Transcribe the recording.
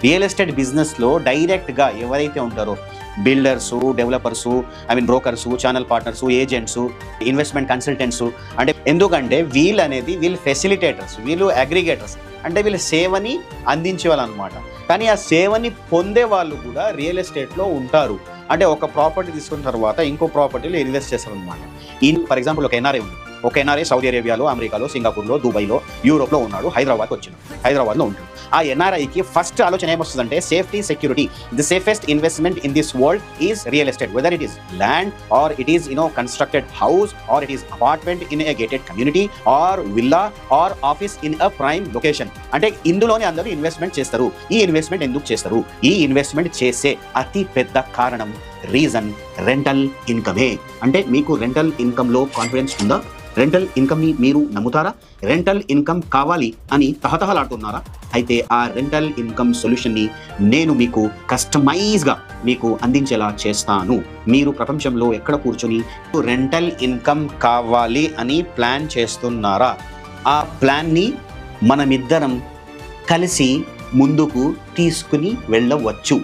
Real estate బిజినెస్లో డైరెక్ట్గా ఎవరైతే ఉంటారో builders, developers, brokers, channel partners, agents, investment consultants, అంటే ఎందుకంటే వీళ్ళు ఫెసిలిటేటర్స్, వీళ్ళు అగ్రిగేటర్స్, అంటే వీళ్ళు సేవని అందించే వాళ్ళు అనమాట. కానీ ఆ సేవని పొందే వాళ్ళు కూడా రియల్ ఎస్టేట్లో ఉంటారు. అంటే ఒక ప్రాపర్టీ తీసుకున్న తర్వాత ఇంకో ప్రాపర్టీలో ఇన్వెస్ట్ చేస్తారు అనమాట. ఫర్ ఎగ్జాంపుల్ ఒక ఎన్ఆర్ఐ ఉంది. ఒక ఎన్ఆర్ఐ సౌదీ అరేబియాలో, అమెరికాలో, సింగపూర్లో, దుబాయ్లో, యూరోప్లో ఉన్నాడు. హైదరాబాద్లో ఉంటాడు. ఆ ఎన్ఆర్ఐకి ఫస్ట్ ఆలోచన ఏమొస్తుందంటే safety, security. The safest investment in this world is real estate, whether it is land or it is constructed house or it is apartment in a gated community or villa or office in a prime location. అంటే ఇందులోనే అందరూ investment చేస్తారు. ఈ investment ఎందుకు చేస్తారు? ఈ investment చేసే అతి పెద్ద కారణం, రీజన్ రెంటల్ ఇన్కమే. అంటే మీకు రెంటల్ ఇన్కమ్లో కాన్ఫిడెన్స్ ఉందా? రెంటల్ ఇన్కమ్ని మీరు నమ్ముతారా? రెంటల్ ఇన్కమ్ కావాలి అని తహతహలాడుతున్నారా? అయితే ఆ రెంటల్ ఇన్కమ్ సొల్యూషన్ని నేను మీకు కస్టమైజ్గా మీకు అందించేలా చేస్తాను. మీరు ప్రపంచంలో ఎక్కడ కూర్చొని రెంటల్ ఇన్కమ్ కావాలి అని ప్లాన్ చేస్తున్నారా? ఆ ప్లాన్ని మనమిద్దరం కలిసి ముందుకు తీసుకుని వెళ్ళవచ్చు.